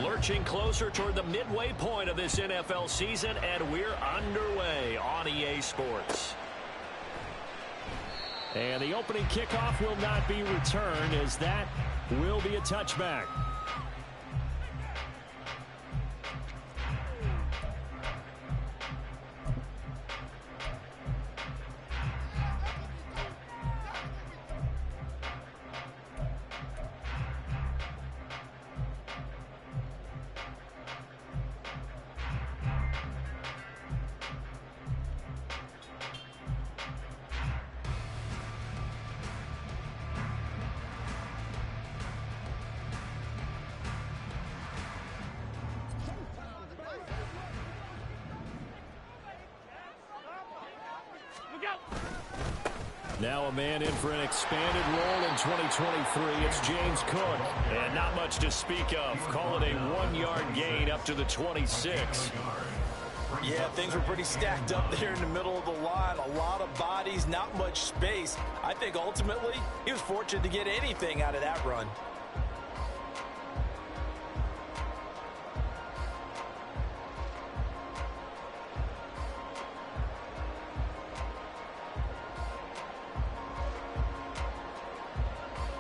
Lurching closer toward the midway point of this NFL season, and we're underway on EA Sports. And the opening kickoff will not be returned, as that will be a touchback. Now a man in for an expanded role in 2023. It's James Cook. And not much to speak of. Call it a 1-yard gain up to the 26. Yeah, things were pretty stacked up there in the middle of the line. A lot of bodies, not much space. I think ultimately he was fortunate to get anything out of that run.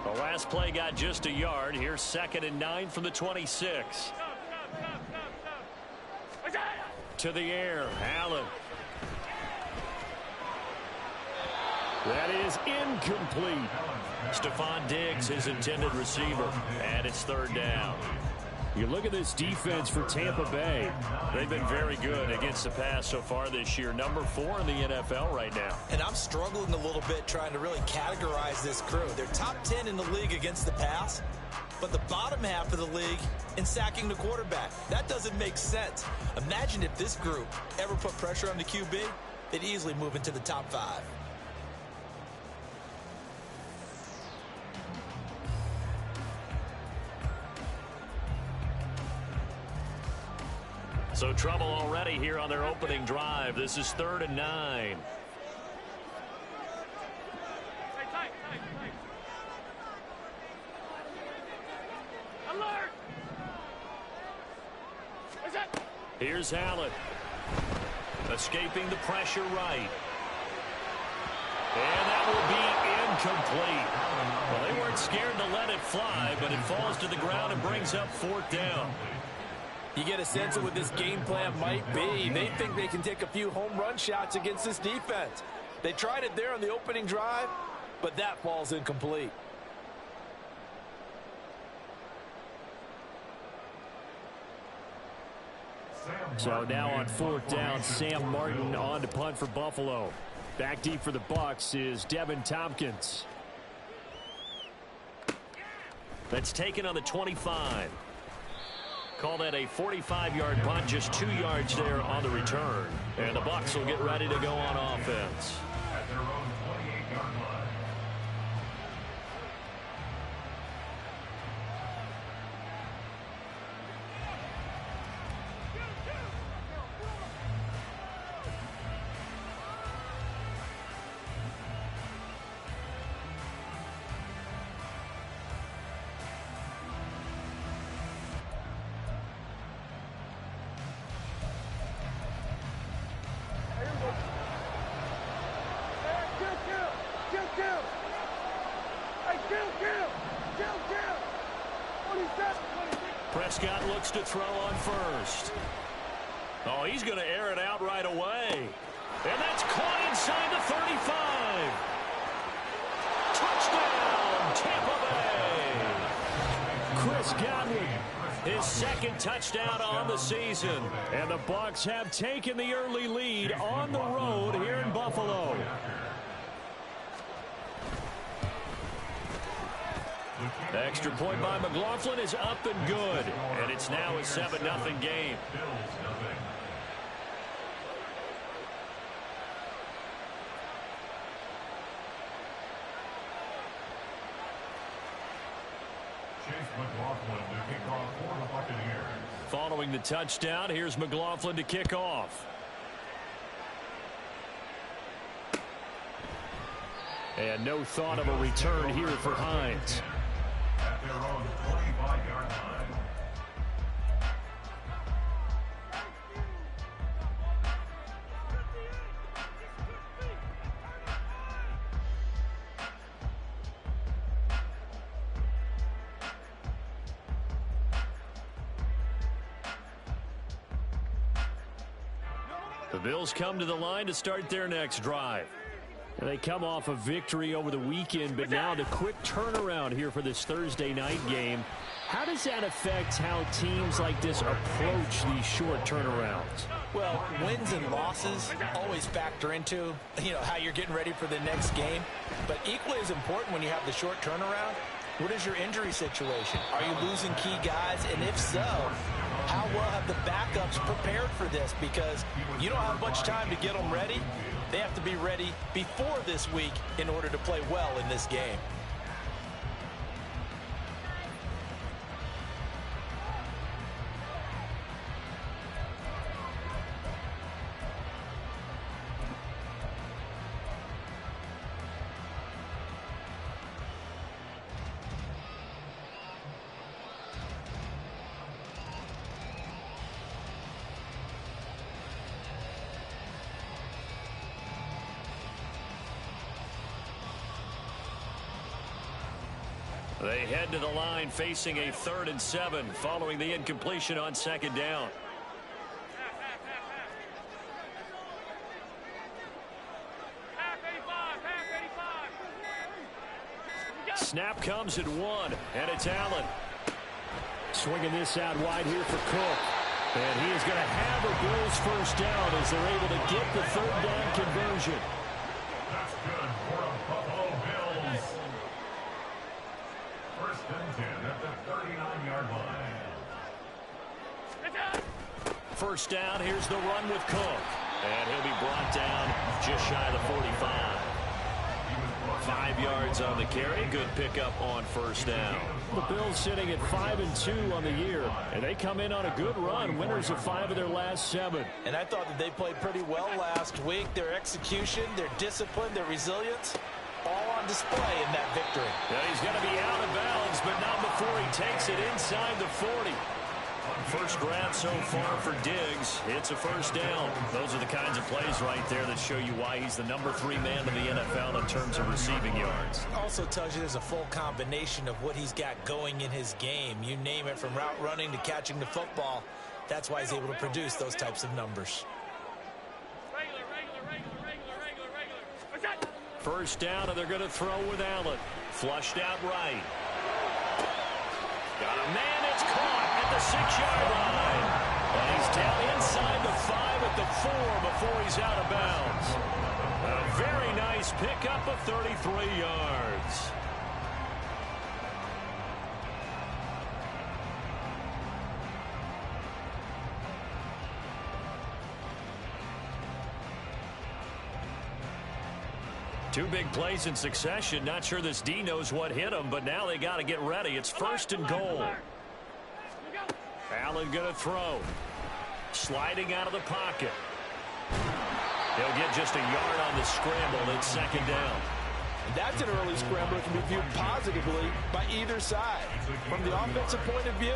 The last play got just a yard. Here's 2nd and 9 from the 26. To the air, Allen. That is incomplete. Stephon Diggs, his intended receiver, and it's 3rd down. You look at this defense for Tampa Bay. They've been very good against the pass so far this year. Number 4 in the NFL right now. And I'm struggling a little bit trying to really categorize this crew. They're top 10 in the league against the pass, but the bottom half of the league in sacking the quarterback. That doesn't make sense. Imagine if this group ever put pressure on the QB, they'd easily move into the top 5. So trouble already here on their opening drive. This is 3rd and 9. Alert! Here's Allen. Escaping the pressure right. And that will be incomplete. Well, they weren't scared to let it fly, but it falls to the ground and brings up 4th down. You get a sense of what this game plan might be. They think they can take a few home run shots against this defense. They tried it there on the opening drive, but that falls incomplete. So now on 4th down, Sam Martin on to punt for Buffalo. Back deep for the Bucs is Devin Tompkins. That's taken on the 25. Call that a 45-yard punt, just 2 yards there on the return. And the Bucs will get ready to go on offense. At their own 28-yard line. Prescott looks to throw on first. Oh, he's going to air it out right away. And that's caught inside the 35. Touchdown, Tampa Bay. Chris Godwin, his 2nd touchdown on the season. And the Bucs have taken the early lead on the road here in Buffalo. The extra point by McLaughlin is up and good. And it's now a 7-0 game. Following the touchdown, here's McLaughlin to kick off. And no thought of a return here for Hines. At their own 25-yard line. The Bills come to the line to start their next drive. And they come off a victory over the weekend, but now the quick turnaround here for this Thursday night game. How does that affect how teams like this approach these short turnarounds? Well, wins and losses always factor into, how you're getting ready for the next game. But equally as important when you have the short turnaround, what is your injury situation? Are you losing key guys? And if so, how well have the backups prepared for this? Because you don't have much time to get them ready. They have to be ready before this week in order to play well in this game. They head to the line facing a 3rd and 7 following the incompletion on 2nd down. Snap comes at 1, and it's Allen. Swinging this out wide here for Cook. And he is going to have a Bills first down as they're able to get the 3rd down conversion. That's good for the Buffalo Bills. First and 10 at the 39-yard line. First down, here's the run with Cook. And he'll be brought down just shy of the 45. 5 yards on the carry. Good pickup on first down. The Bills sitting at 5-2 on the year, and they come in on a good run, winners of 5 of their last 7. And I thought that they played pretty well last week. Their execution, their discipline, their resilience, all on display in that victory. Now he's going to be out of bounds, but not before he takes it inside the 40. First grab so far for Diggs. It's a first down. Those are the kinds of plays right there that show you why he's the number 3 man in the NFL in terms of receiving yards. Also tells you there's a full combination of what he's got going in his game. You name it, from route running to catching the football. That's why he's able to produce those types of numbers. First down, and they're going to throw with Allen. Flushed out right. Got a man, it's caught at the 6-yard line. And he's down inside the 5 at the 4 before he's out of bounds. A very nice pickup of 33 yards. Two big plays in succession. Not sure this D knows what hit him, but now they got to get ready. It's 1st and goal. Allen going to throw. Sliding out of the pocket. He'll get just a yard on the scramble. It's 2nd down. That's an early scramble that can be viewed positively by either side. From the offensive point of view,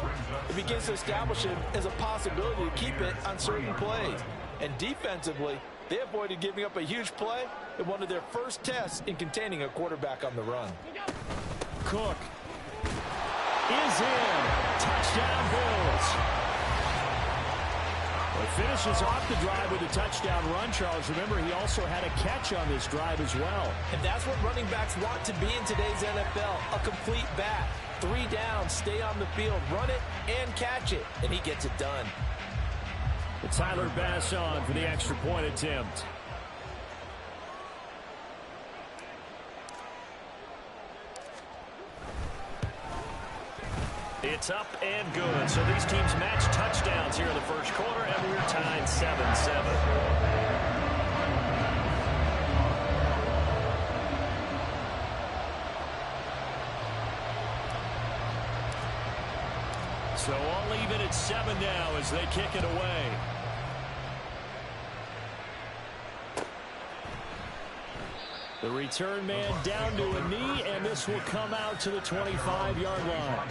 it begins to establish it as a possibility to keep it on certain plays. And defensively, they avoided giving up a huge play in one of their first tests in containing a quarterback on the run. Cook is in. Touchdown, Bills. Well, he finishes off the drive with a touchdown run, Charles. Remember, he also had a catch on this drive as well. And that's what running backs want to be in today's NFL, a complete back. 3 downs, stay on the field, run it, and catch it. And he gets it done. Tyler Bass on for the extra point attempt. It's up and good. So these teams match touchdowns here in the first quarter, and we're tied 7-7. So all even at 7 now as they kick it away. The return man down to a knee, and this will come out to the 25-yard line.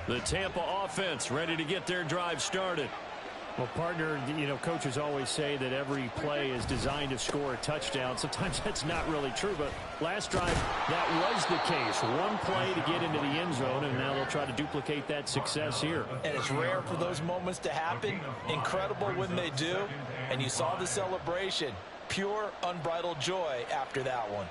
The Tampa offense ready to get their drive started. Well, partner, coaches always say that every play is designed to score a touchdown. Sometimes that's not really true, but last drive, that was the case. One play to get into the end zone, and now they'll try to duplicate that success here. And it's rare for those moments to happen. Incredible when they do. And you saw the celebration. Pure, unbridled joy after that one.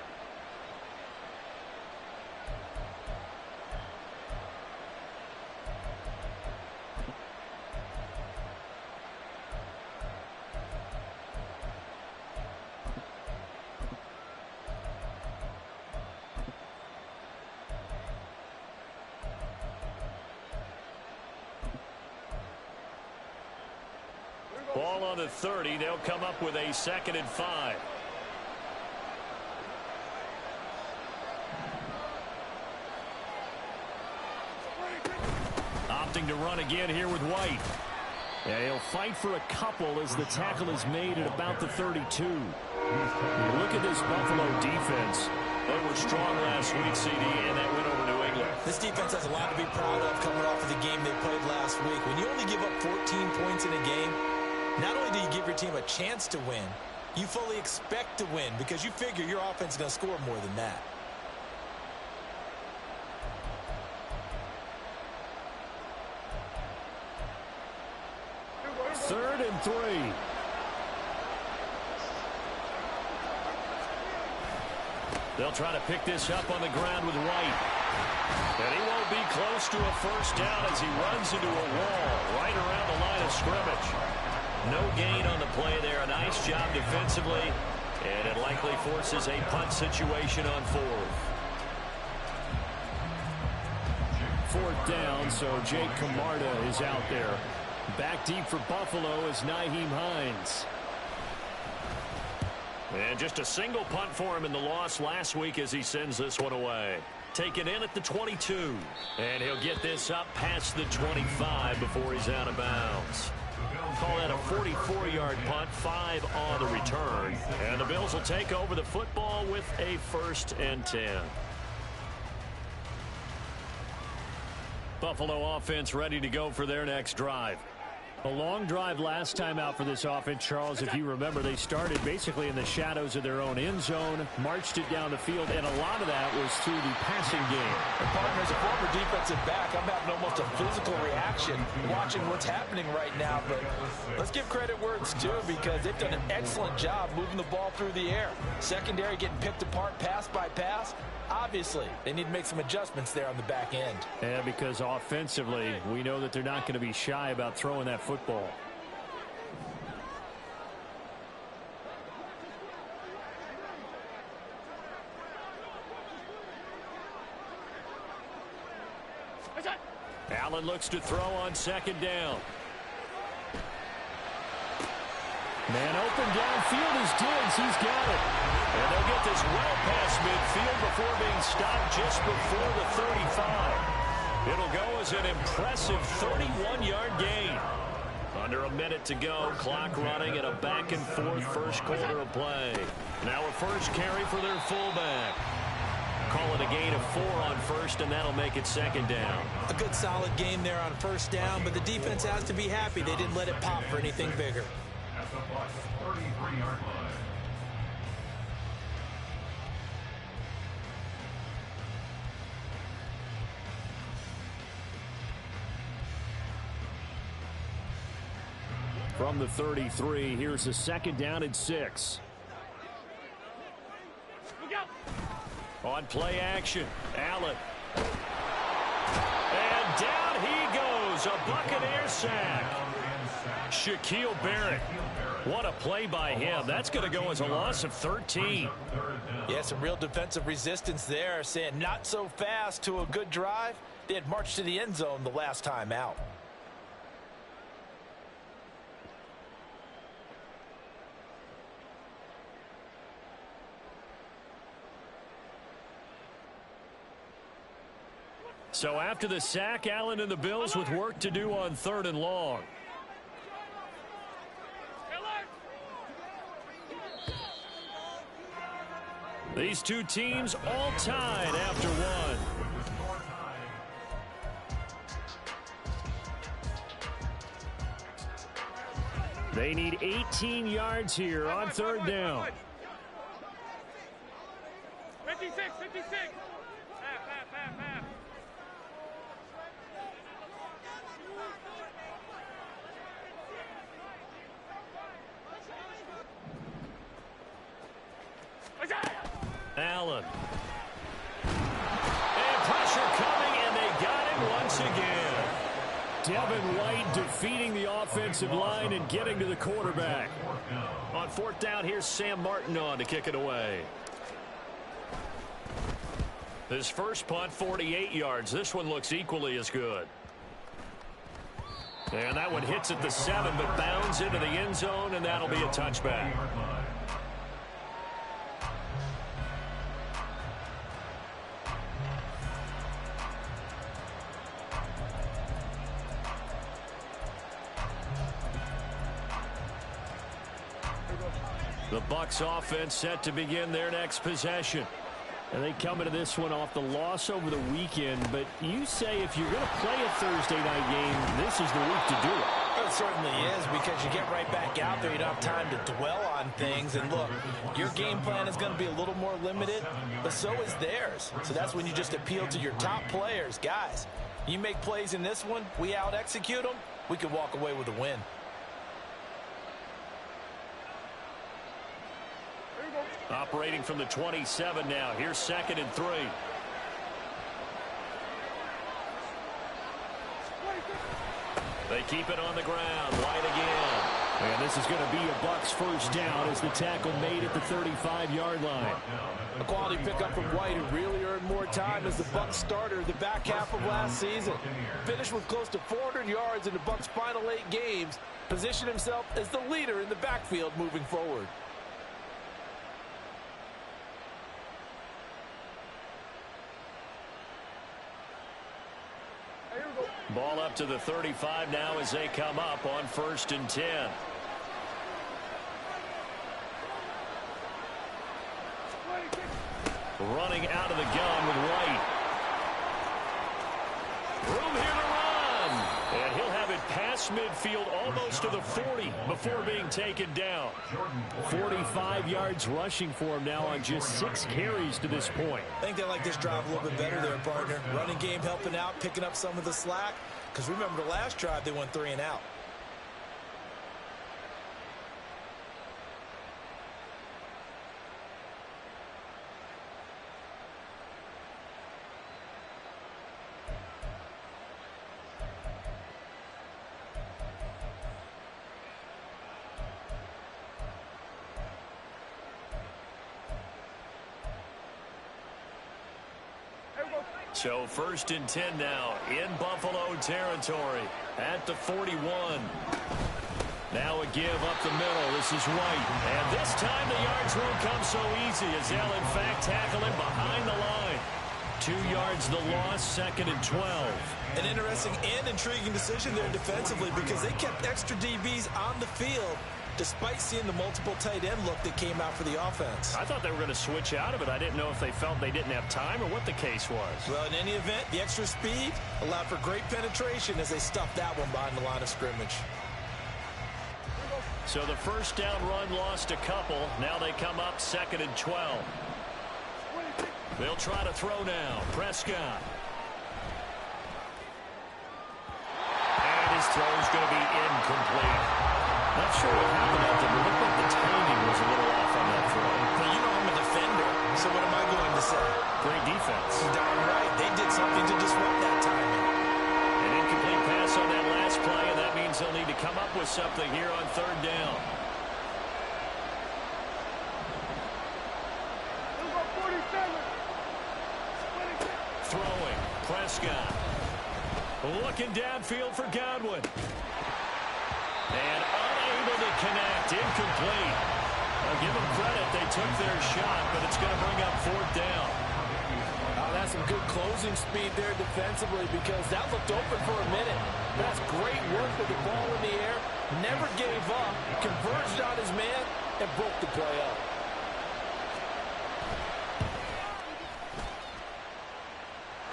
Ball on the 30. They'll come up with a 2nd and 5. Opting to run again here with White. Yeah, he'll fight for a couple as the tackle is made at about the 32. Look at this Buffalo defense. They were strong last week, CD, and that went over New England. This defense has a lot to be proud of coming off of the game they played last week. When you only give up 14 points in a game, not only do you give your team a chance to win, you fully expect to win because you figure your offense is going to score more than that. Third and 3. They'll try to pick this up on the ground with White. And he won't be close to a first down as he runs into a wall right around the line of scrimmage. No gain on the play there. A nice job defensively. And it likely forces a punt situation on 4th. 4th down, so Jake Camarda is out there. Back deep for Buffalo is Nyheim Hines. And just a single punt for him in the loss last week as he sends this one away. Taken in at the 22. And he'll get this up past the 25 before he's out of bounds. Call that a 44-yard punt, 5 on the return. And the Bills will take over the football with a 1st and 10. Buffalo offense ready to go for their next drive. A long drive last time out for this offense, Charles. If you remember, they started basically in the shadows of their own end zone, marched it down the field, and a lot of that was through the passing game. And partner, as a former defensive back, I'm having almost a physical reaction watching what's happening right now. But let's give credit where it's due because they've done an excellent job moving the ball through the air. Secondary getting picked apart pass by pass. Obviously, they need to make some adjustments there on the back end. Yeah, because offensively, we know that they're not going to be shy about throwing that football. Allen looks to throw on 2nd down. Man open downfield is Diggs. He's got it. And they'll get this well past midfield before being stopped just before the 35. It'll go as an impressive 31-yard gain. Under a minute to go. Clock running at a back-and-forth first quarter of play. Now a first carry for their fullback. Call it a gain of 4 on first, and that'll make it 2nd down. A good solid game there on 1st down, but the defense has to be happy they didn't let it pop for anything bigger. At the Bucs 33-yard line. From the 33, here's a 2nd down and 6. On play action, Allen. And down he goes, a Buccaneer sack. Shaquille Barrett. What a play by him. That's going to go as a loss of 13. Yeah, some real defensive resistance there, saying not so fast to a good drive. They had marched to the end zone the last time out. So after the sack, Allen and the Bills with work to do on 3rd and long. These two teams all tied after one. They need 18 yards here on third down. 56, 56. Half. Allen. And pressure coming, and they got him once again. Devin White defeating the offensive line and getting to the quarterback. On fourth down, here's Sam Martin on to kick it away. His first punt, 48 yards. This one looks equally as good. And that one hits at the 7, but bounds into the end zone, and that'll be a touchback. The Bucs offense set to begin their next possession. And they come into this one off the loss over the weekend, but you say if you're going to play a Thursday night game, this is the week to do it. It certainly is, because you get right back out there. You don't have time to dwell on things. And look, your game plan is going to be a little more limited, but so is theirs. So that's when you just appeal to your top players. Guys, you make plays in this one, we out-execute them, we could walk away with a win. Operating from the 27 now. Here's 2nd and 3. They keep it on the ground. White again. And this is going to be a Bucs first down as the tackle made at the 35-yard line. A quality pickup from White, who really earned more time as the Bucs starter the back half of last season. Finished with close to 400 yards in the Bucs' final 8 games. Positioned himself as the leader in the backfield moving forward. Ball up to the 35 now as they come up on 1st and 10. Running out of the gun with White. Room here to run. And he'll have it past midfield almost to the 40 before being taken down. 45 yards rushing for him now on just 6 carries to this point. I think they like this drive a little bit better there, partner. Running game helping out, picking up some of the slack. Because remember, the last drive, they went 3 and out. So 1st and 10 now in Buffalo territory at the 41. Now a give up the middle. This is White. And this time the yards won't come so easy as they'll in fact tackle him behind the line. 2 yards the loss, 2nd and 12. An interesting and intriguing decision there defensively, because they kept extra DBs on the field despite seeing the multiple tight end look that came out for the offense. I thought they were going to switch out of it. I didn't know if they felt they didn't have time or what the case was. Well, in any event, the extra speed allowed for great penetration as they stuffed that one behind the line of scrimmage. So the first down run lost a couple. Now they come up 2nd and 12. They'll try to throw now. Prescott. And his throw's going to be incomplete. Not sure what happened out there, but it looked like the timing was a little off on that throw. Well, you know I'm a defender, so what am I going to say? Great defense. Darn right. They did something to disrupt that timing. An incomplete pass on that last play, and that means they'll need to come up with something here on 3rd down. Throwing. Prescott. Looking downfield for Godwin. And unable to connect. Incomplete. I'll give them credit. They took their shot, but it's going to bring up 4th down. That's some good closing speed there defensively, because that looked open for a minute. That's great work with the ball in the air. Never gave up. Converged on his man and broke the play up.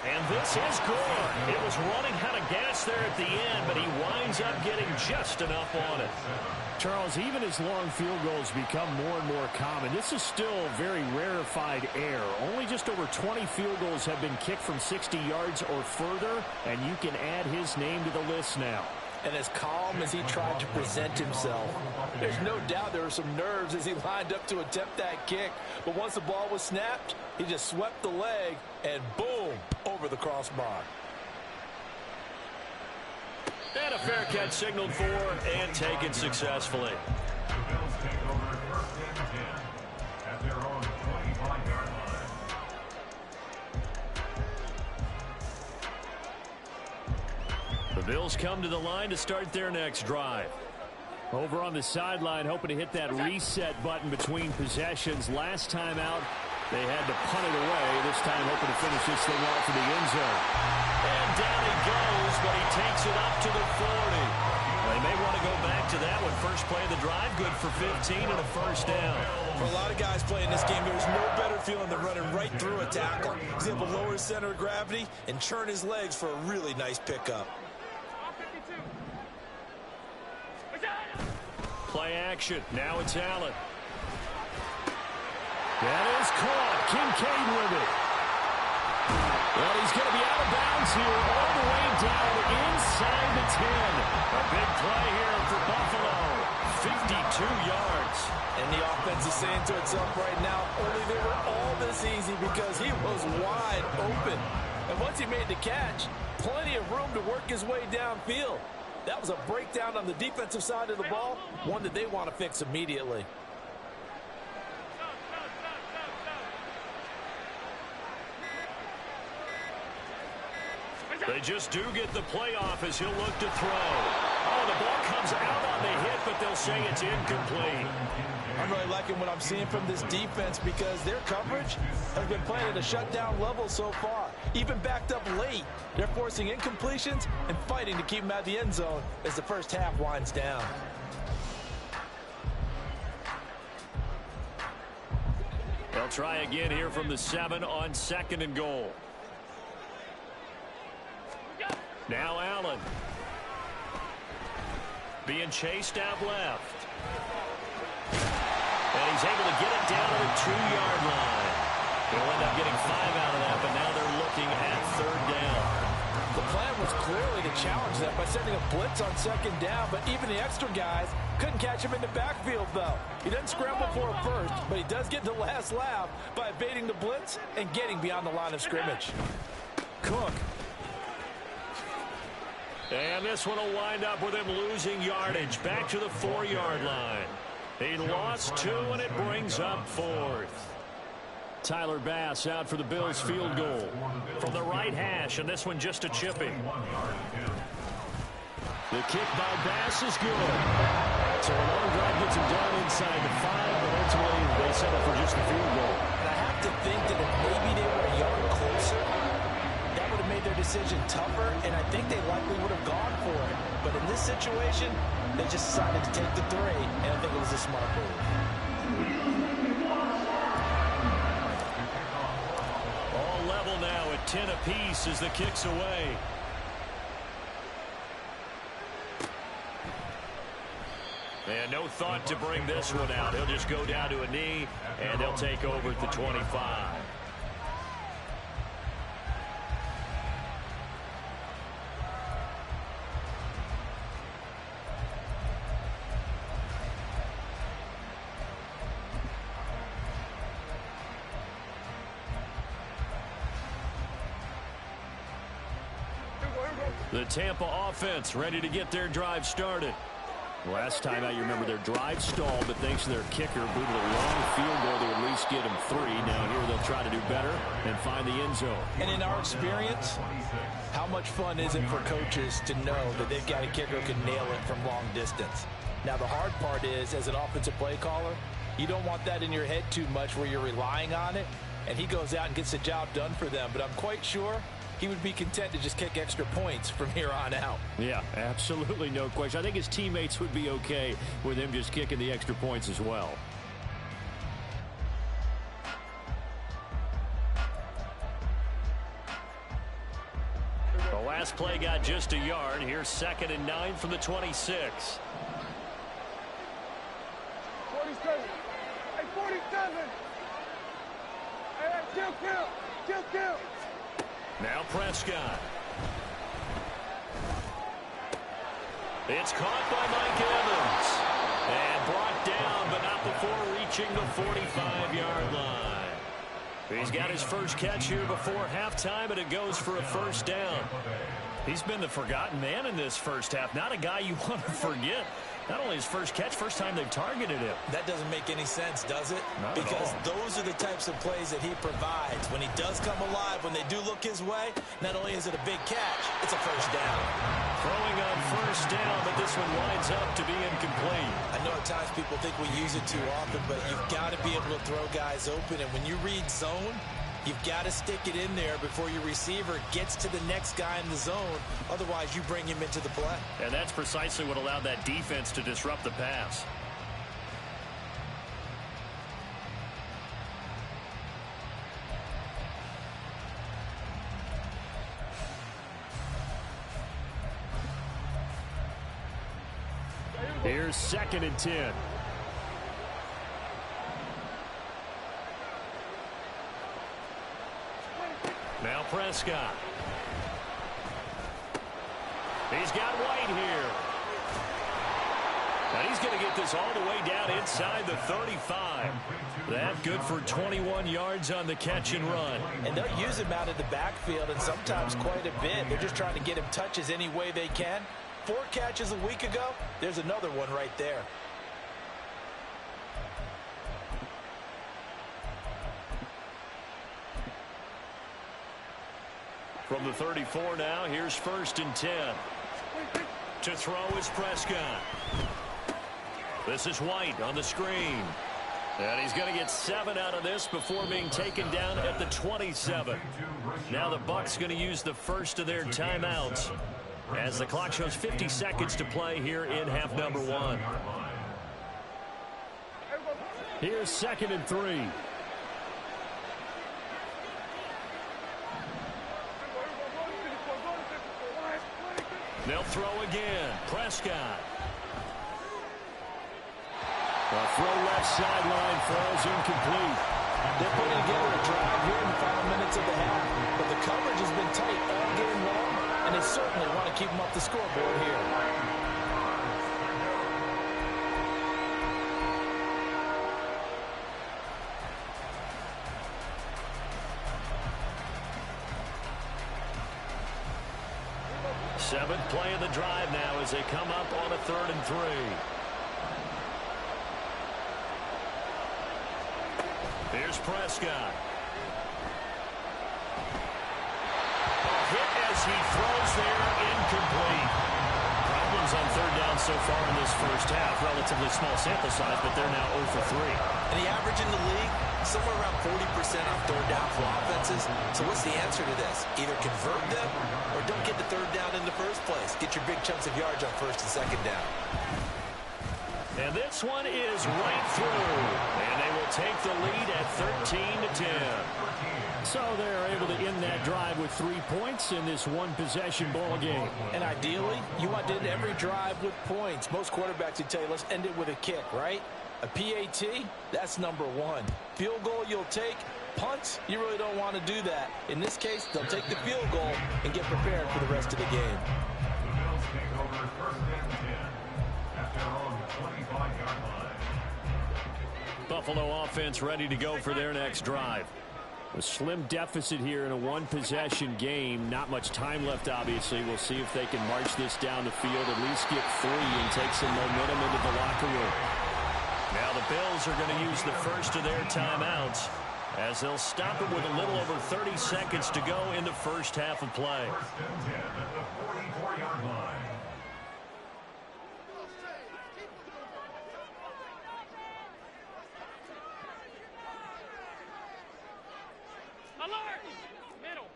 And And this is good. It was running out of gas there at the end, but he winds up getting just enough on it. Charles, even as long field goals become more and more common, this is still very rarefied air. Only just over 20 field goals have been kicked from 60 yards or further, and you can add his name to the list now. And as calm as he tried to present himself, there's no doubt there were some nerves as he lined up to attempt that kick. But once the ball was snapped, he just swept the leg and boom, over the crossbar. And a fair catch signaled for and taken successfully. The Bills take over first and 10 at their own 25-yard line. The Bills come to the line to start their next drive. Over on the sideline, hoping to hit that reset button between possessions. Last time out, they had to punt it away. This time hoping to finish this thing off in the end zone. And down he goes, but he takes it up to the 40. They may want to go back to that one. First play of the drive, good for 15 and a first down. For a lot of guys playing this game, there's no better feeling than running right through a tackle. He's able to lower his center of gravity and churn his legs for a really nice pickup. Play action. Now it's Allen. That is caught. Kincaid with it. Well, he's going to be out of bounds here all the way down inside the 10. A big play here for Buffalo. 52 yards. And the offense is saying to itself right now, only they were all this easy because he was wide open. And once he made the catch, plenty of room to work his way downfield. That was a breakdown on the defensive side of the ball, one that they want to fix immediately. They just do get the playoff as he'll look to throw. Oh, the ball comes out on the hit, but they'll say it's incomplete. I'm really liking what I'm seeing from this defense because their coverage has been playing at a shutdown level so far. Even backed up late, they're forcing incompletions and fighting to keep them out of the end zone as the first half winds down. They'll try again here from the 7 on 2nd and goal. Now Allen. Being chased out left. And he's able to get it down to the 2-yard line. They'll end up getting 5 out of that, but now they're looking at 3rd down. The plan was clearly to challenge them by sending a blitz on 2nd down, but even the extra guys couldn't catch him in the backfield, though. He doesn't scramble for a first, but he does get the last laugh by evading the blitz and getting beyond the line of scrimmage. Cook. And this one will wind up with him losing yardage back to the 4-yard line. He lost 2, and it brings up 4th. Tyler Bass out for the Bills field goal. From the right hash, and this one just a chipping. The kick by Bass is good. So a long drive gets him down inside the 5, but ultimately they settle for just the field goal. And I have to think that if maybe they were a yard closer, that would have made their decision tougher, and I think they likely would have gone for it. But in this situation, they just decided to take the 3, and I think it was a smart move. All level now at 10 apiece as the kick's away. And no thought to bring this one out. He'll just go down to a knee, and they'll take over at the 25. The Tampa offense ready to get their drive started. Last time out, you remember their drive stalled, but thanks to their kicker, booted a long field goal to at least get them 3. Now here they'll try to do better and find the end zone. And in our experience, how much fun is it for coaches to know that they've got a kicker who can nail it from long distance? Now the hard part is, as an offensive play caller, you don't want that in your head too much where you're relying on it, and he goes out and gets the job done for them. But I'm quite sure he would be content to just kick extra points from here on out. Yeah, absolutely no question. I think his teammates would be okay with him just kicking the extra points as well. last play got just a yard. Here's 2nd and 9 from the 26. 47. Hey, 47. Hey, kill. Now Prescott. It's caught by Mike Evans. And brought down, but not before reaching the 45-yard line. He's got his first catch here before halftime, and it goes for a first down. He's been the forgotten man in this first half. Not a guy you want to forget. Not only his first catch, first time they've targeted him. That doesn't make any sense, does it? Not because at all. those are the types of plays that he provides. When he does come alive, when they do look his way, not only is it a big catch, it's a first down. Throwing on first down, but this one winds up to be incomplete. I know at times people think we use it too often, but you've got to be able to throw guys open. And when you read zone, you've got to stick it in there before your receiver gets to the next guy in the zone. Otherwise, you bring him into the play. And that's precisely what allowed that defense to disrupt the pass. Here's 2nd and 10. Now Prescott. He's got White here. And he's going to get this all the way down inside the 35. That good for 21 yards on the catch and run. And they'll use him out of the backfield, and sometimes quite a bit. They're just trying to get him touches any way they can. 4 catches a week ago. There's another one right there. From the 34 now, here's 1st and 10. To throw is Prescott. This is White on the screen. And he's going to get 7 out of this before being taken down at the 27. Now the Bucs going to use the first of their timeouts as the clock shows 50 seconds to play here in half number 1. Here's 2nd and 3. They'll throw again. Prescott. The throw left sideline falls incomplete. They're putting together a drive here in the final minutes of the half, but the coverage has been tight all game long, and they certainly want to keep them off the scoreboard here. Seventh play of the drive now as they come up on a 3rd and 3. Here's Prescott. A hit as he throws there, incomplete. Problems on 3rd down so far in this first half. Relatively small sample size, but they're now 0 for 3. And the average in the league, somewhere around 40% on 3rd down for offenses. So what's the answer to this? Either convert them or don't get the 3rd down in the first place. Get your big chunks of yards on 1st and 2nd down. And this one is right through. And they will take the lead at 13-10. So they're able to end that drive with 3 points in this one-possession ball game. And ideally, you want to end every drive with points. Most quarterbacks would tell you, let's end it with a kick, right? A PAT, that's number 1. Field goal you'll take. Punts, you really don't want to do that. In this case, they'll take the field goal and get prepared for the rest of the game. The Bills take over 1st and 10 at their own 25-yard line. Buffalo offense ready to go for their next drive. A slim deficit here in a one-possession game. Not much time left, obviously. We'll see if they can march this down the field, at least get 3 and take some momentum into the locker room. Now the Bills are going to use the first of their timeouts as they'll stop it with a little over 30 seconds to go in the first half of play. 1st and 10 at the 44-yard line. Alert! Middle.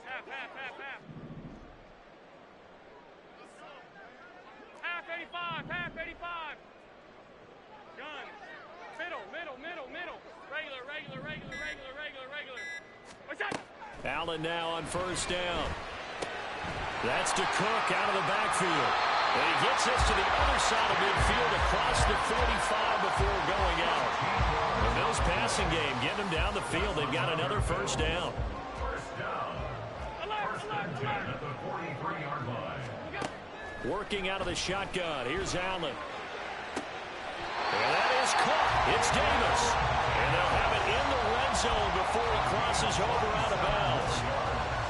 Half. Half 85. Gun. Middle. Regular. What's that? Allen now on first down. That's to Cook out of the backfield. And he gets us to the other side of midfield across the 45 before going out. The Bills passing game getting them down the field. They've got another first down. At the 43-yard line. Working out of the shotgun. Here's Allen. And that is caught. It's Davis. And they'll have it in the red zone before he crosses over out of bounds.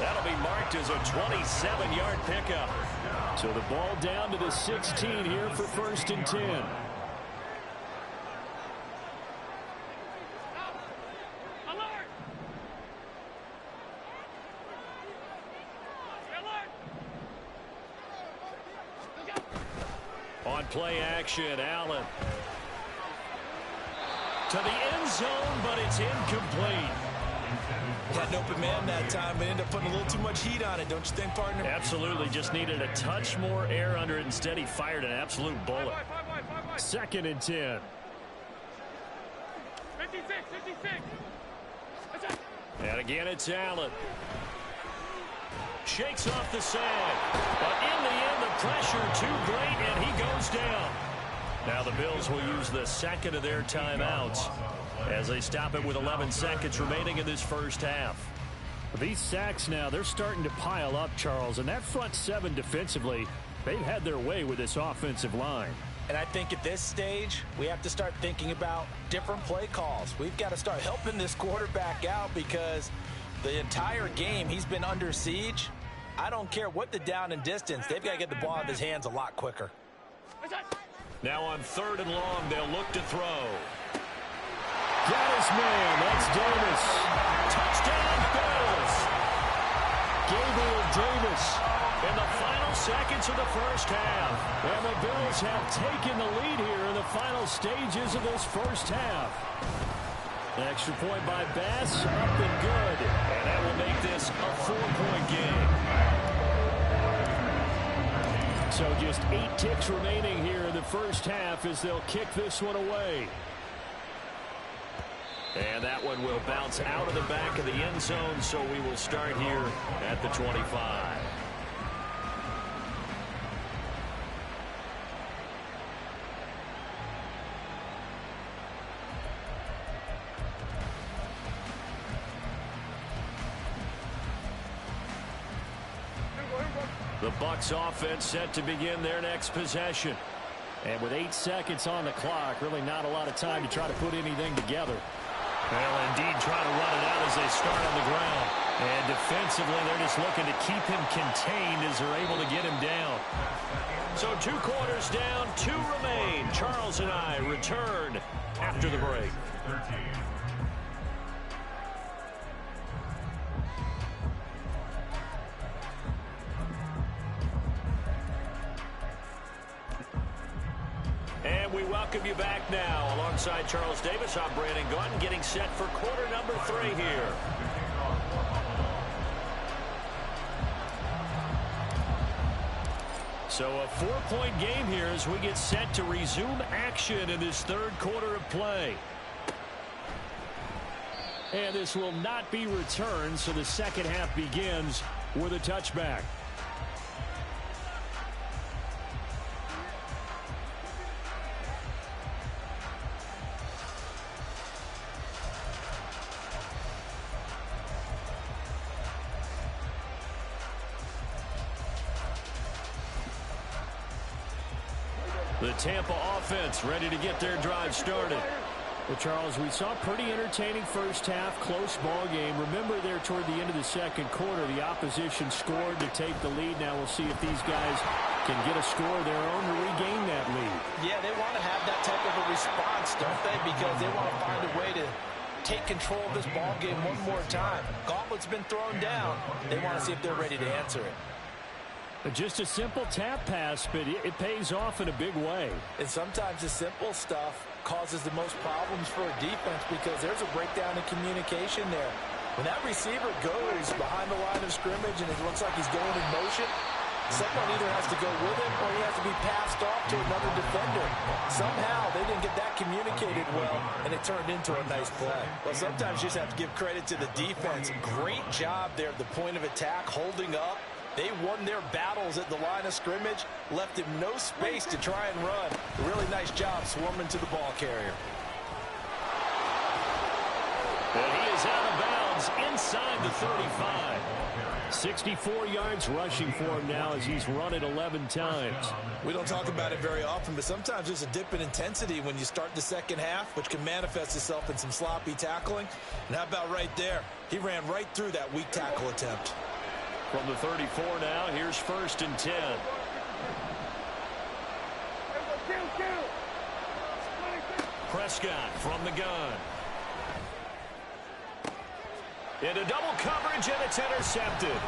That'll be marked as a 27-yard pickup. So the ball down to the 16 here for 1st and 10. On play action, Allen. To the end zone, but it's incomplete. Had an open man that time, but ended up putting a little too much heat on it, don't you think, partner? Absolutely, just needed a touch more air under it. Instead, he fired an absolute bullet. 2nd and 10. 56. And again, it's Allen. Shakes off the sand. But in the end, the pressure too great, and he goes down. Now the Bills will use the second of their timeouts as they stop it with 11 seconds remaining in this first half. These sacks now, they're starting to pile up, Charles. And that front seven defensively, they've had their way with this offensive line. And I think at this stage, we have to start thinking about different play calls. We've got to start helping this quarterback out because the entire game he's been under siege. I don't care what the down and distance. They've got to get the ball out of his hands a lot quicker. Now on 3rd and long, they'll look to throw. Got his man. That's Davis. Touchdown, Bills. Gabriel Davis. In the final seconds of the first half. And the Bills have taken the lead here in the final stages of this first half. An extra point by Bass, up and good. And that will make this a 4-point game. So just 8 ticks remaining here in the first half as they'll kick this one away. And that one will bounce out of the back of the end zone, so we will start here at the 25. The Bucs offense set to begin their next possession. And with 8 seconds on the clock, really not a lot of time to try to put anything together. Well, indeed, trying to run it out as they start on the ground. And defensively, they're just looking to keep him contained as they're able to get him down. So 2 quarters down, 2 remain. Charles and I return after the break. 13. And we welcome you back now. Alongside Charles Davis, I'm Brandon Gunn, getting set for quarter number 3 here. So a 4-point game here as we get set to resume action in this 3rd quarter of play. And this will not be returned, so the second half begins with a touchback. The Tampa offense ready to get their drive started. Well, Charles, we saw a pretty entertaining first half, close ball game. Remember there toward the end of the 2nd quarter, the opposition scored to take the lead. Now we'll see if these guys can get a score of their own to regain that lead. Yeah, they want to have that type of a response, don't they? Because they want to find a way to take control of this ball game one more time. Gauntlet's been thrown down. They want to see if they're ready to answer it. Just a simple tap pass, but it pays off in a big way. And sometimes the simple stuff causes the most problems for a defense because there's a breakdown in communication there. When that receiver goes behind the line of scrimmage and it looks like he's going in motion, Someone either has to go with him or he has to be passed off to another defender. Somehow they didn't get that communicated well, and it turned into a nice play. Well, sometimes you just have to give credit to the defense. Great job there at the point of attack, holding up. They won their battles at the line of scrimmage, left him no space to try and run. A really nice job swarming to the ball carrier. And he is out of bounds inside the 35. 64 yards rushing for him now as he's run it 11 times. We don't talk about it very often, but sometimes there's a dip in intensity when you start the second half, which can manifest itself in some sloppy tackling. And how about right there? He ran right through that weak tackle attempt. From the 34 now, here's 1st and 10. Prescott from the gun. Into double coverage, and it's intercepted.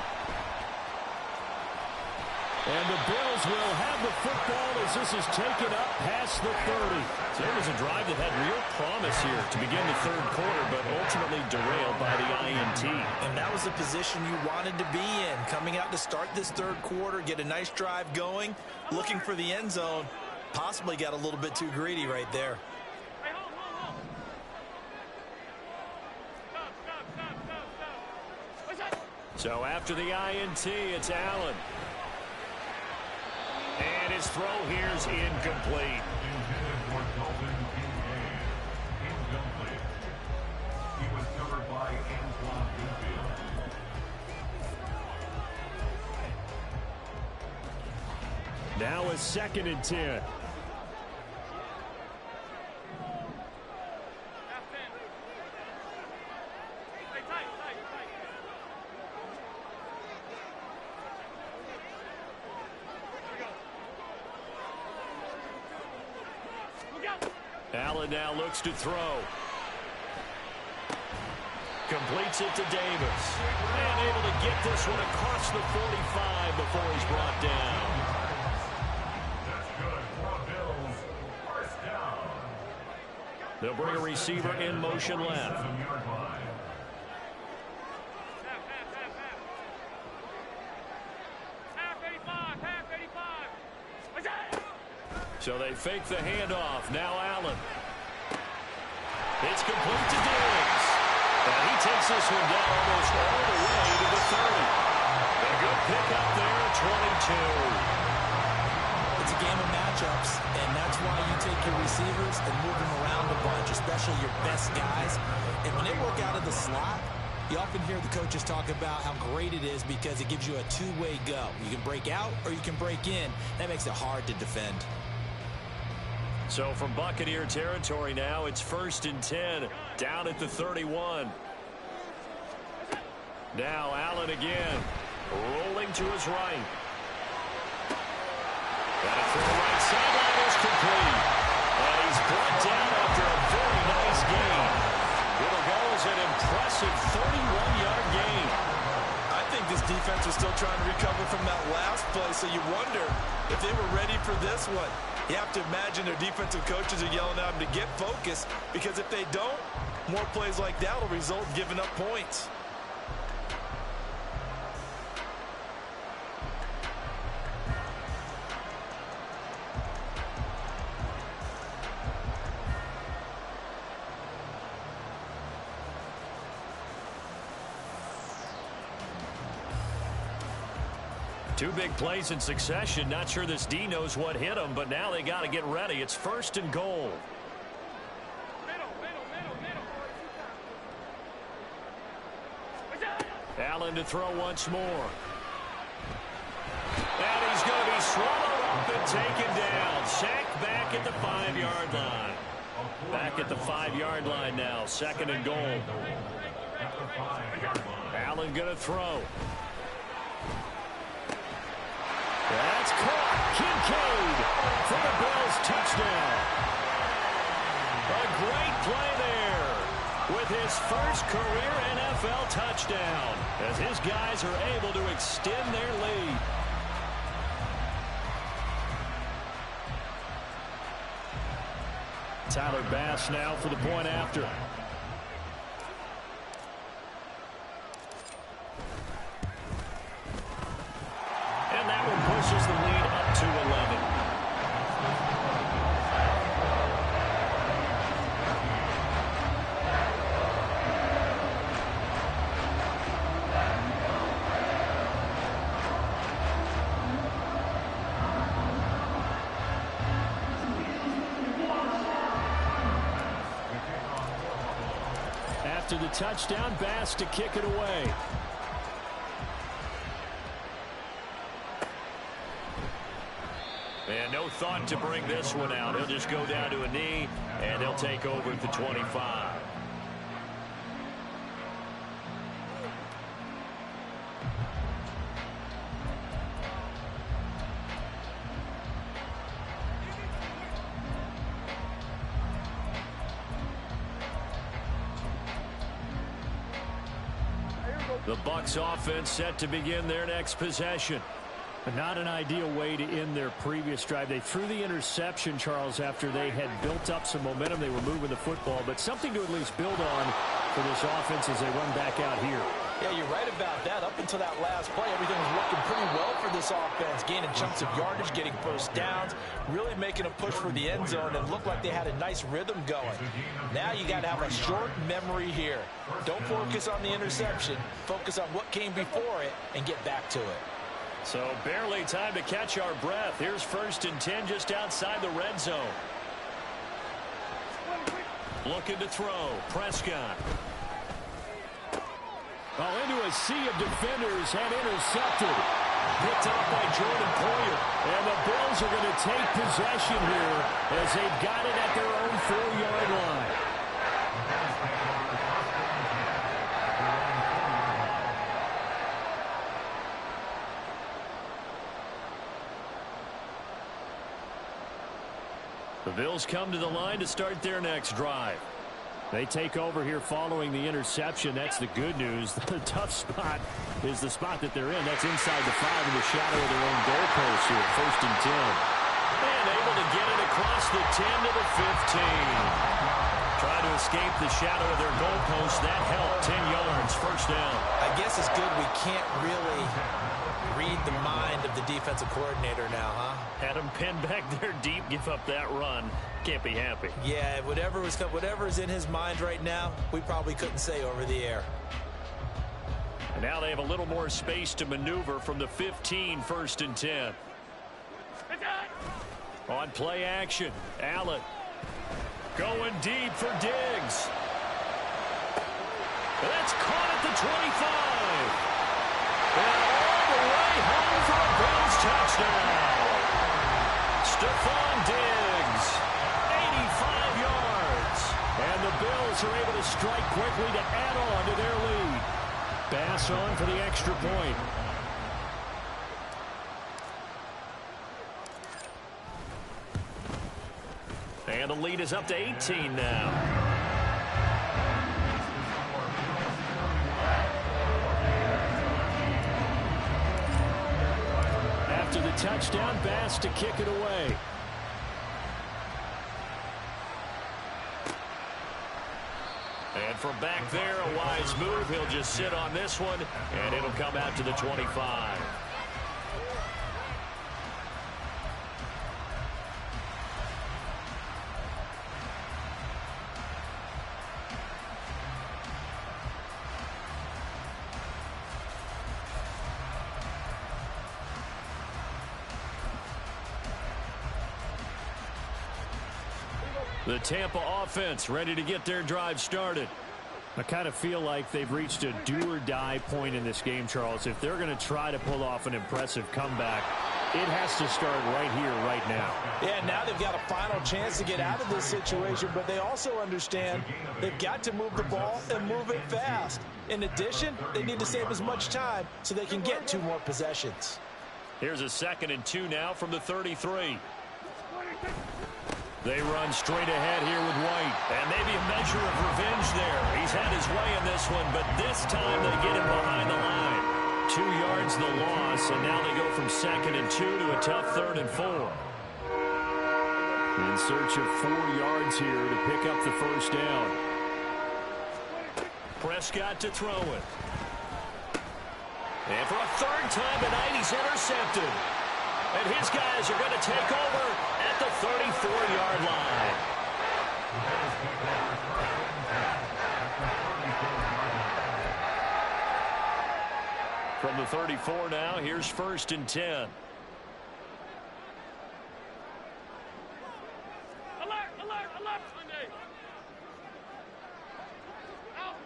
And the Bills will have the football as this is taken up past the 30. So it was a drive that had real promise here to begin the third quarter, but ultimately derailed by the INT. And that was the position you wanted to be in. Coming out to start this third quarter, get a nice drive going, looking for the end zone. Possibly got a little bit too greedy right there. So after the INT, it's Allen. And his throw here's incomplete. Intended for Dalton Kincaid. Incomplete. He was covered by Antoine Winfield. Now a 2nd and 10. Allen now looks to throw. Completes it to Davis. And able to get this one across the 45 before he's brought down. That's good for Bills. First down. They'll bring a receiver in motion left. 7-yard line. So they fake the handoff. Now Allen. It's complete to Diggs. And he takes this one down almost all the way to the 30. A good pick up there, 22. It's a game of matchups, and that's why you take your receivers and move them around a bunch, especially your best guys. And when they work out of the slot, you often hear the coaches talk about how great it is because it gives you a two-way go. You can break out or you can break in. That makes it hard to defend. So from Buccaneer territory now, it's 1st and 10, down at the 31. Now Allen again, rolling to his right. And a throw right sideline is complete. And he's brought down after a very nice gain. It'll go as an impressive 31-yard gain. I think this defense was still trying to recover from that last play, so you wonder if they were ready for this one. You have to imagine their defensive coaches are yelling at them to get focused, because if they don't, more plays like that will result in giving up points. Two big plays in succession. Not sure this D knows what hit him, but now they got to get ready. It's 1st and goal. Allen to throw once more. And he's going to be swallowed up and taken down. Sacked back at the 5-yard line. Back at the 5-yard line now. 2nd and goal. Allen going to throw. That's caught. Kincaid for the Bills touchdown. A great play there with his first career NFL touchdown as his guys are able to extend their lead. Tyler Bass now for the point after. And that will After the touchdown, Bass to kick it away. And no thought to bring this one out. He'll just go down to a knee, and he'll take over at the 25. The Bucs offense set to begin their next possession. Not an ideal way to end their previous drive. They threw the interception, Charles, after they had built up some momentum. They were moving the football, but something to at least build on for this offense as they run back out here. Yeah, you're right about that. Up until that last play, everything was working pretty well for this offense. Gaining chunks of yardage, getting first downs, really making a push for the end zone, and looked like they had a nice rhythm going. Now you got to have a short memory here. Don't focus on the interception. Focus on what came before it and get back to it. So barely time to catch our breath. Here's 1st and 10 just outside the red zone. Looking to throw. Prescott. Into a sea of defenders and intercepted. Picked off by Jordan Poyer. And the Bills are going to take possession here as they've got it at their own 4-yard line. The Bills come to the line to start their next drive. They take over here following the interception. That's the good news. The tough spot is the spot that they're in. That's inside the 5 in the shadow of their own goalpost here. 1st and 10. And able to get it across the 10 to the 15. Try to escape the shadow of their goalpost. That helped. 10 yards. First down. I guess it's good we can't really read the mind of the defensive coordinator now, huh? Had him pinned back there deep, give up that run. Can't be happy. Yeah, whatever's in his mind right now, we probably couldn't say over the air. And now they have a little more space to maneuver from the 15, 1st and 10. On play action, Allen going deep for Diggs. That's caught at the 25. And all the way home for a Bills touchdown. Stephon Diggs, 85 yards. And the Bills are able to strike quickly to add on to their lead. Bass on for the extra point. And the lead is up to 18 now. After the touchdown, Bass to kick it away. And from back there, a wise move. He'll just sit on this one, and it'll come out to the 25. The Tampa offense ready to get their drive started. I kind of feel like they've reached a do-or-die point in this game, Charles. If they're going to try to pull off an impressive comeback, it has to start right here, right now. Yeah, now they've got a final chance to get out of this situation, but they also understand they've got to move the ball and move it fast. In addition, they need to save as much time so they can get 2 more possessions. Here's a 2nd and 2 now from the 33. They run straight ahead here with White. And maybe a measure of revenge there. He's had his way in this one, but this time they get him behind the line. 2 yards the loss, and now they go from 2nd and 2 to a tough 3rd and 4. In search of 4 yards here to pick up the first down. Prescott to throw it. And for a 3rd time tonight, he's intercepted. And his guys are going to take over at the 34-yard line. From the 34 now, here's 1st and 10. Alert! Alert! Alert! Sunday! Out!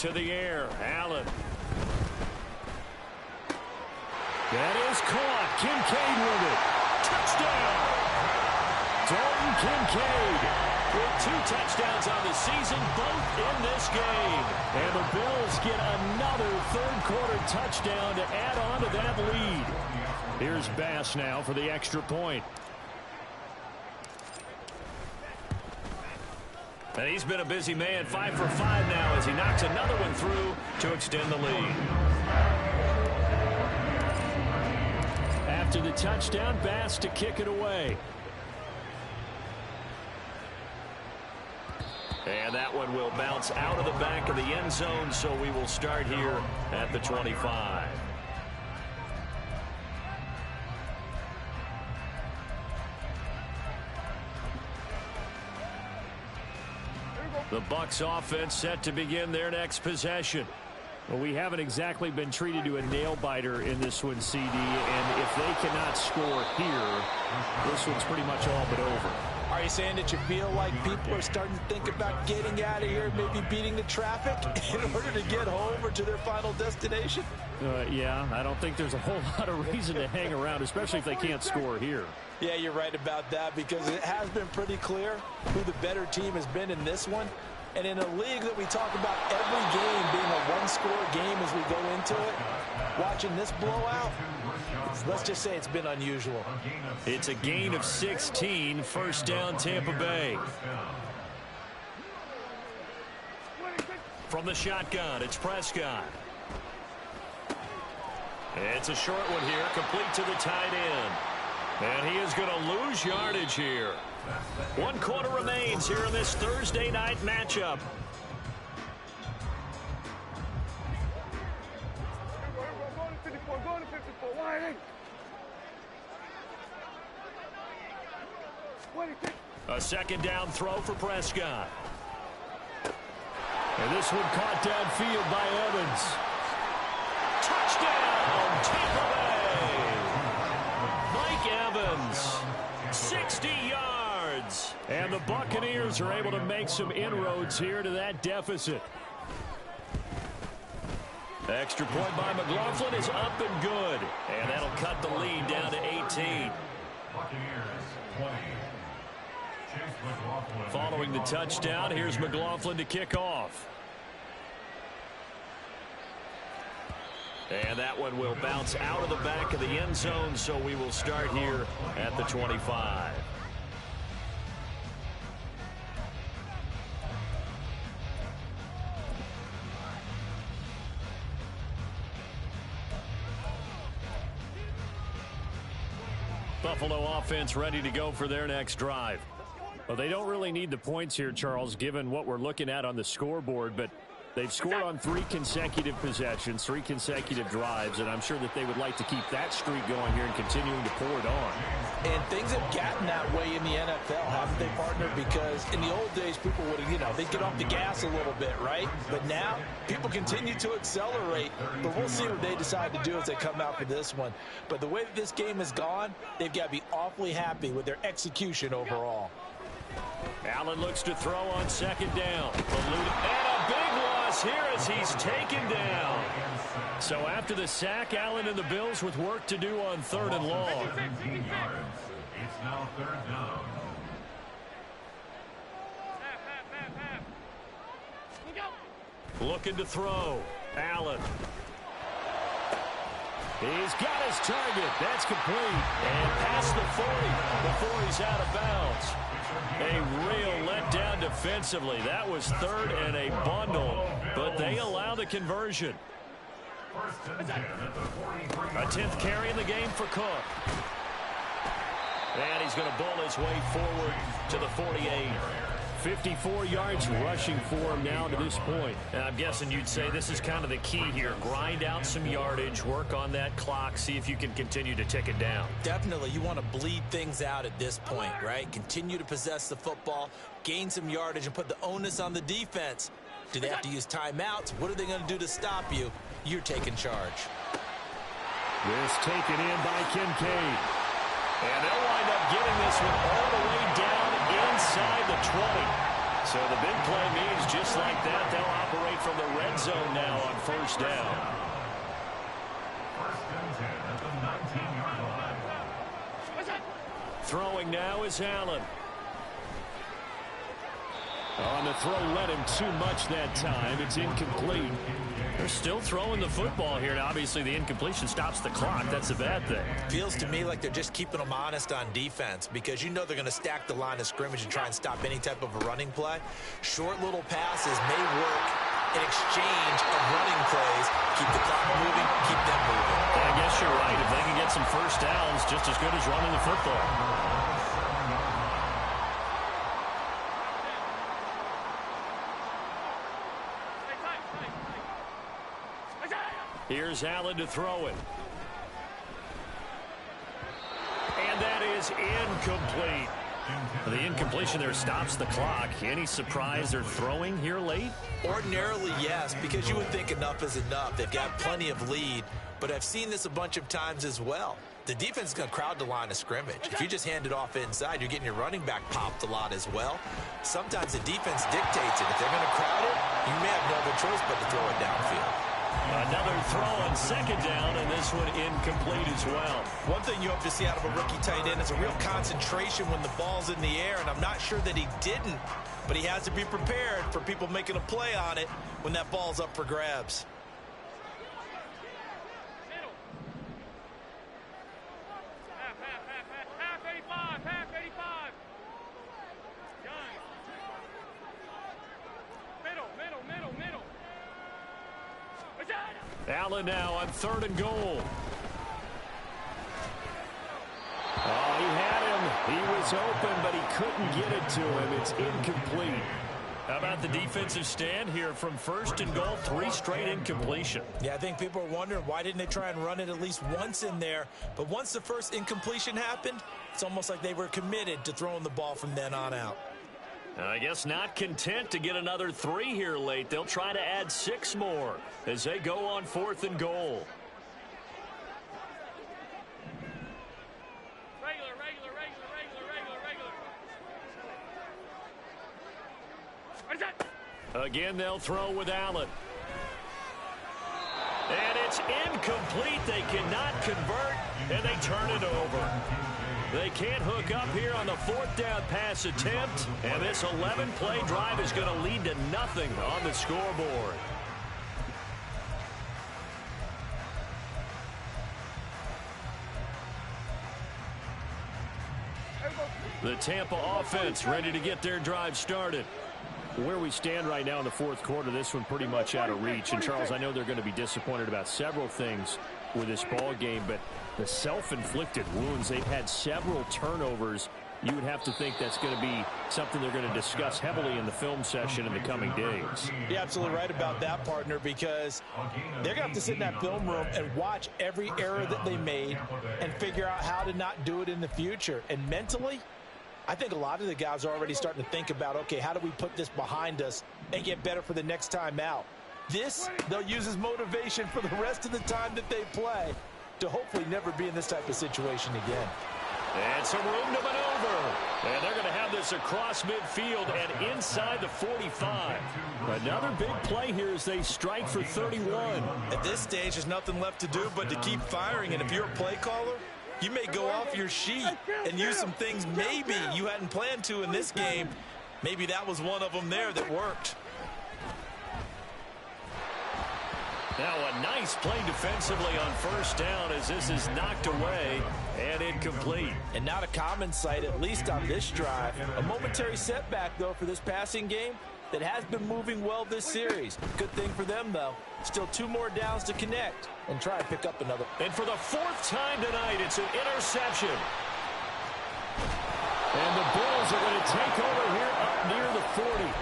to the air. Allen. That is caught. Kincaid with it. Touchdown. Dalton Kincaid with 2 touchdowns on the season, both in this game. And the Bills get another third-quarter touchdown to add on to that lead. Here's Bass now for the extra point. And he's been a busy man, 5 for 5 now as he knocks another one through to extend the lead. After the touchdown, Bass to kick it away. And that one will bounce out of the back of the end zone, so we will start here at the 25. The Bucs offense set to begin their next possession. Well, we haven't exactly been treated to a nail-biter in this one, CD, and if they cannot score here, this one's pretty much all but over. Are you saying that you feel like people are starting to think about getting out of here, maybe beating the traffic in order to get home or to their final destination? Yeah, I don't think there's a whole lot of reason to hang around, especially if they can't score here. Yeah, you're right about that because it has been pretty clear who the better team has been in this one. And in a league that we talk about every game being a one-score game as we go into it, watching this blowout, let's just say it's been unusual. It's a gain of 16, first down Tampa Bay. From the shotgun, it's Prescott. It's a short one here, complete to the tight end. And he is going to lose yardage here. 1 quarter remains here in this Thursday night matchup. A second down throw for Prescott. And this one caught downfield by Evans. Touchdown, Tampa Bay. Mike Evans, 60 yards. And the Buccaneers are able to make some inroads here to that deficit. Extra point by McLaughlin is up and good. And that'll cut the lead down to 18. Following the touchdown, here's McLaughlin to kick off. And that one will bounce out of the back of the end zone, so we will start here at the 25. Buffalo offense ready to go for their next drive. Well, they don't really need the points here, Charles, given what we're looking at on the scoreboard, but they've scored on 3 consecutive possessions, 3 consecutive drives, and I'm sure that they would like to keep that streak going here and continuing to pour it on. And things have gotten that way in the NFL, haven't they, partner? Because in the old days, people would, they'd get off the gas a little bit, right? But now, people continue to accelerate. But we'll see what they decide to do as they come out for this one. But the way that this game has gone, they've got to be awfully happy with their execution overall. Allen looks to throw on second down. And a big loss here as he's taken down. So after the sack, Allen and the Bills with work to do on 3rd and long. It's now 3rd down. Looking to throw. Allen. He's got his target. That's complete. And past the 40 before he's out of bounds. A real letdown defensively. That was 3rd and a bundle, but they allow the conversion. A 10th carry in the game for Cook. And he's going to bowl his way forward to the 48. 54 yards rushing for him now to this point. And I'm guessing you'd say this is kind of the key here. Grind out some yardage, work on that clock, see if you can continue to tick it down. Definitely, you want to bleed things out at this point, right? Continue to possess the football, gain some yardage, and put the onus on the defense. Do they have to use timeouts? What are they going to do to stop you? You're taking charge. This taken in by Kincaid. And they'll wind up getting this one all the way down inside the 20. So the big play means just like that, they'll operate from the red zone now on first down. First and 10 at the 19-yard line. Throwing now is Allen. On the throw, led him too much that time. It's incomplete. They're still throwing the football here. Now, obviously, the incompletion stops the clock. That's a bad thing. Feels to me like they're just keeping them honest on defense because you know they're going to stack the line of scrimmage and try and stop any type of a running play. Short little passes may work in exchange of running plays. Keep the clock moving, keep them moving. I guess you're right. If they can get some first downs, just as good as running the football. Here's Allen to throw it. And that is incomplete. The incompletion there stops the clock. Any surprise they're throwing here late? Ordinarily, yes, because you would think enough is enough. They've got plenty of lead, but I've seen this a bunch of times as well. The defense is going to crowd the line of scrimmage. If you just hand it off inside, you're getting your running back popped a lot as well. Sometimes the defense dictates it. If they're going to crowd it, you may have no other choice but to throw it downfield. Another throw on second down, and this one incomplete as well. One thing you hope to see out of a rookie tight end is a real concentration when the ball's in the air, and I'm not sure that he didn't, but he has to be prepared for people making a play on it when that ball's up for grabs. Half 85, half 85. Young. Middle. Allen now on third and goal. Oh, he had him. He was open, but he couldn't get it to him. It's incomplete. How about the defensive stand here from first and goal? 3 straight incompletion. Yeah, I think people are wondering why didn't they try and run it at least once in there. But once the first incompletion happened, it's almost like they were committed to throwing the ball from then on out. I guess not content to get another 3 here late. They'll try to add 6 more as they go on fourth and goal. Regular. Again, they'll throw with Allen. And it's incomplete. They cannot convert, and they turn it over. They can't hook up here on the fourth down pass attempt, and this 11-play drive is going to lead to nothing on the scoreboard. The Tampa offense ready to get their drive started. Where we stand right now in the fourth quarter, this one pretty much out of reach. And, Charles, I know they're going to be disappointed about several things with this ball game, but the self-inflicted wounds, they've had several turnovers. You would have to think that's going to be something they're going to discuss heavily in the film session in the coming days. You're absolutely right about that, partner, because they're going to have to sit in that film room and watch every error that they made and figure out how to not do it in the future. And mentally, I think a lot of the guys are already starting to think about, okay, how do we put this behind us and get better for the next time out? This, they'll use as motivation for the rest of the time that they play to hopefully never be in this type of situation again. And some room to maneuver. And they're going to have this across midfield and inside the 45. Another big play here as they strike for 31. At this stage, there's nothing left to do but to keep firing. And if you're a play caller, you may go off your sheet and use some things maybe you hadn't planned to in this game. Maybe that was one of them there that worked. Now a nice play defensively on first down as this is knocked away and incomplete. And not a common sight, at least on this drive. A momentary setback, though, for this passing game that has been moving well this series. Good thing for them, though. Still 2 more downs to connect and try and pick up another. And for the 4th time tonight, it's an interception. And the Bills are going to take over here up near the 40.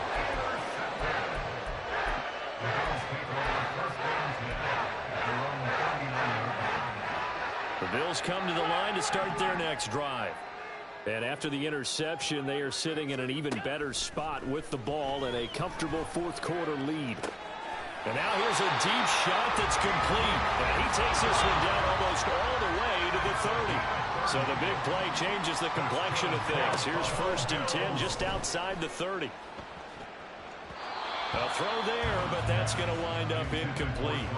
The Bills come to the line to start their next drive. And after the interception, they are sitting in an even better spot with the ball and a comfortable fourth quarter lead. And now here's a deep shot that's complete. And he takes this one down almost all the way to the 30. So the big play changes the complexion of things. Here's 1st and 10 just outside the 30. A throw there, but that's going to wind up incomplete.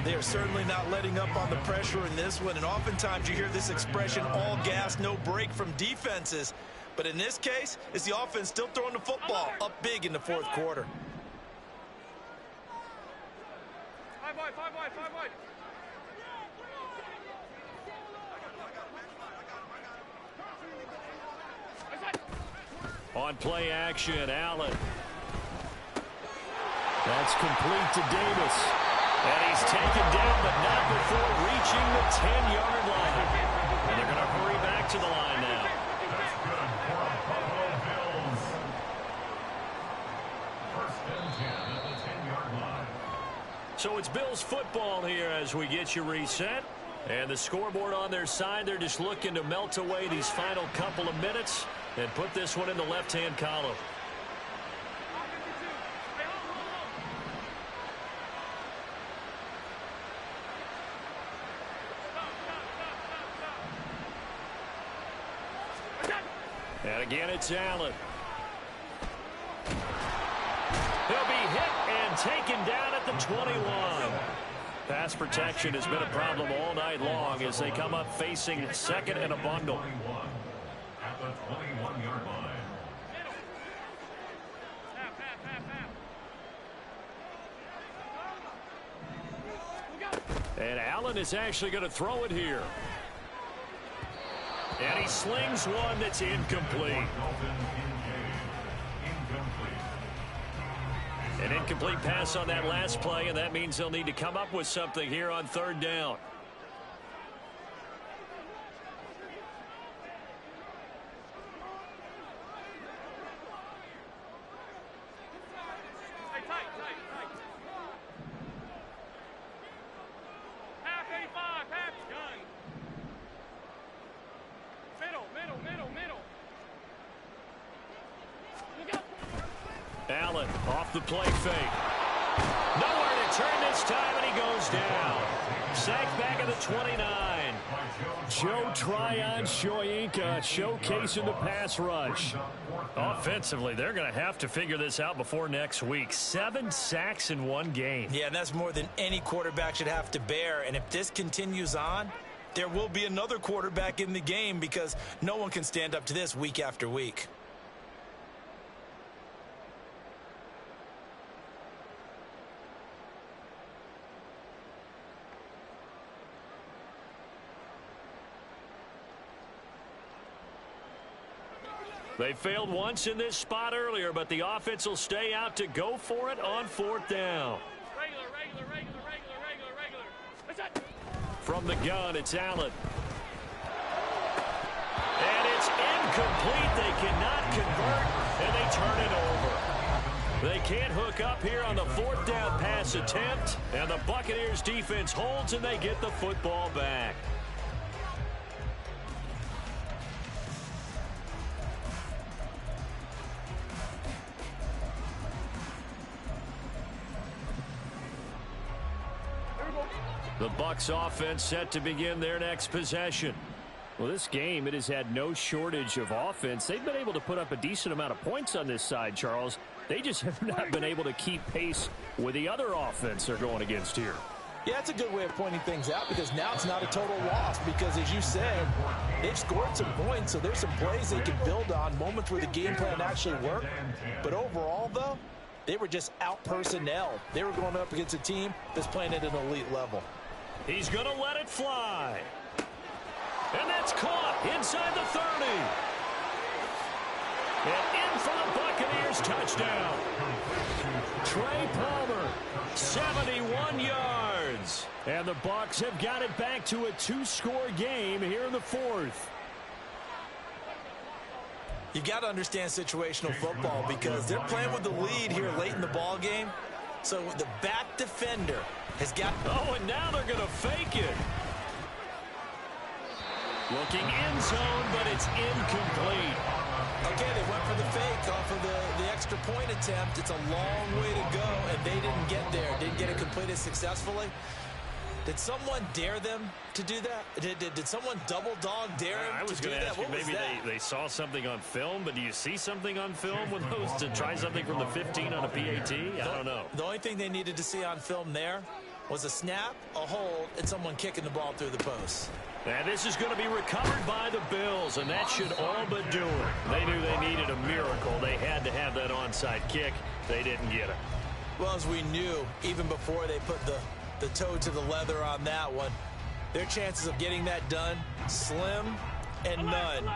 They are certainly not letting up on the pressure in this one, and oftentimes you hear this expression, all gas, no break from defenses. But in this case, it's the offense still throwing the football up big in the fourth quarter. 5 wide, 5 wide, 5 wide. On play action, Allen. That's complete to Davis. And he's taken down, but not before reaching the 10-yard line. And they're going to hurry back to the line now. That's good for Buffalo Bills. First and 10 at the 10-yard line. So it's Bills football here as we get you reset. And the scoreboard on their side, they're just looking to melt away these final couple of minutes and put this one in the left-hand column. And again, it's Allen. He'll be hit and taken down at the 21. Pass protection has been a problem all night long as they come up facing second and a bundle. At the 21-yard line. And Allen is actually going to throw it here. And he slings one that's incomplete. An incomplete pass on that last play, and that means they'll need to come up with something here on third down. Allen off the play fake. Nowhere to turn this time, and he goes down. Sacked back at the 29. Joe Tryon-Shoyinka showcasing the pass rush. Offensively, they're going to have to figure this out before next week. 7 sacks in one game. Yeah, and that's more than any quarterback should have to bear. And if this continues on, there will be another quarterback in the game because no one can stand up to this week after week. They failed once in this spot earlier, but the offense will stay out to go for it on fourth down. Regular. That's it. From the gun, it's Allen. And it's incomplete. They cannot convert, and they turn it over. They can't hook up here on the fourth down pass attempt, and the Buccaneers defense holds, and they get the football back. The Bucs offense set to begin their next possession. Well, this game, it has had no shortage of offense. They've been able to put up a decent amount of points on this side, Charles. They just have not been able to keep pace with the other offense they're going against here. Yeah, that's a good way of pointing things out because now it's not a total loss because, as you said, they've scored some points, so there's some plays they can build on, moments where the game plan actually worked. But overall, though, they were just out-personnel. They were going up against a team that's playing at an elite level. He's going to let it fly. And that's caught inside the 30. And in for the Buccaneers touchdown. Trey Palmer, 71 yards. And the Bucs have got it back to a 2-score game here in the fourth. You've got to understand situational football because they're playing with the lead here late in the ball game. So the back defender has got... Oh, and now they're going to fake it. Looking end zone, but it's incomplete. Okay, they went for the fake off of the extra point attempt. It's a long way to go, and they didn't get there. Didn't get it completed successfully. Did someone dare them to do that? Did someone double dog dare him I was to do going to that? ask you, What was maybe that? they saw something on film, but do you see something on film with those to try something from the 15 on a PAT? I don't know. The only thing they needed to see on film there was a snap, a hold, and someone kicking the ball through the post. And this is going to be recovered by the Bills, and that should all but do it. They knew they needed a miracle. They had to have that onside kick. They didn't get it. Well, as we knew, even before they put the toe to the leather on that one, their chances of getting that done, slim and none.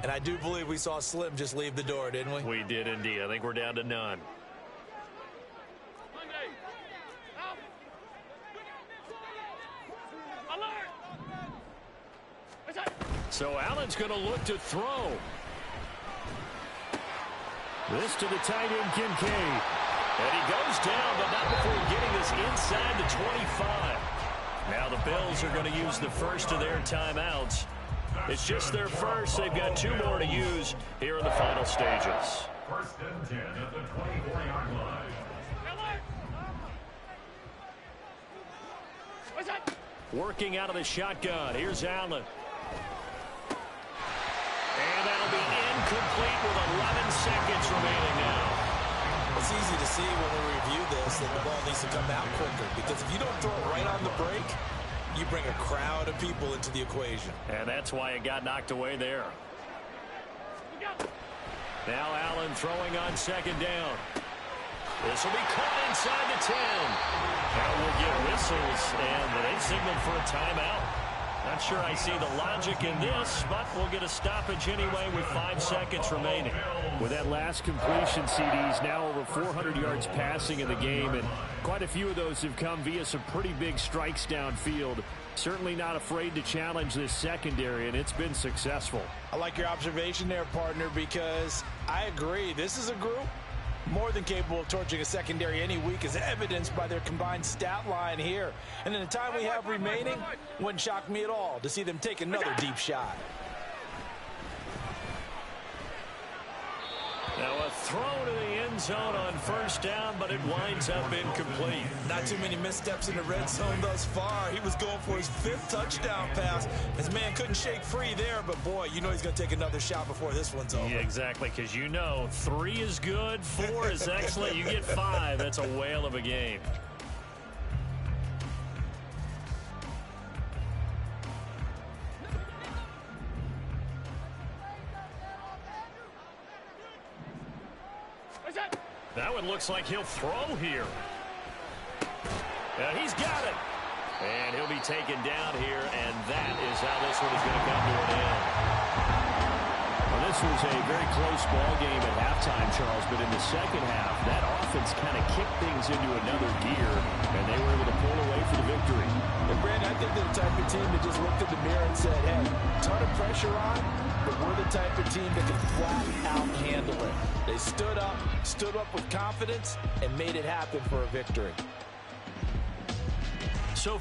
And I do believe we saw Slim just leave the door, didn't we? We did indeed. I think we're down to none. So Allen's going to look to throw. This to the tight end, Kincaid. And he goes down, but not before getting this inside the 25. Now the Bills are going to use the first of their timeouts. It's just their first. They've got 2 more to use here in the final stages. First and 10 at the 24-yard line. Working out of the shotgun. Here's Allen. And that'll be incomplete with 11 seconds remaining now. It's easy to see when we review this that the ball needs to come out quicker, because if you don't throw it right on the break, you bring a crowd of people into the equation. And that's why it got knocked away there. Now Allen throwing on second down. This will be caught inside the 10. Now we'll get whistles, and they signaled for a timeout. Not sure I see the logic in this, but we'll get a stoppage anyway with 5 seconds remaining. With that last completion, CD's now over 400 yards passing in the game, and quite a few of those have come via some pretty big strikes downfield. Certainly not afraid to challenge this secondary, and it's been successful. I like your observation there, partner, because I agree. This is a group more than capable of torching a secondary any week, as evidenced by their combined stat line here. And in the time we have remaining, wouldn't shock me at all to see them take another deep shot. Now a throw to the end zone on first down, but it winds up incomplete. Not too many missteps in the red zone thus far. He was going for his 5th touchdown pass. His man couldn't shake free there, but boy, you know he's going to take another shot before this one's over. Yeah, exactly, because you know 3 is good, 4 is excellent. You get 5. That's a whale of a game. That one looks like he'll throw here. He's got it. And he'll be taken down here, and that is how this one is going to come to an end. Well, this was a very close ball game at halftime, Charles, but in the second half, that offense kind of kicked things into another gear, and they were able to pull away for the victory. And Brandon, I think they're the type of team that just looked in the mirror and said, hey, ton of pressure on, but we're the type of team that can flat out handle it. They stood up with confidence, and made it happen for a victory. So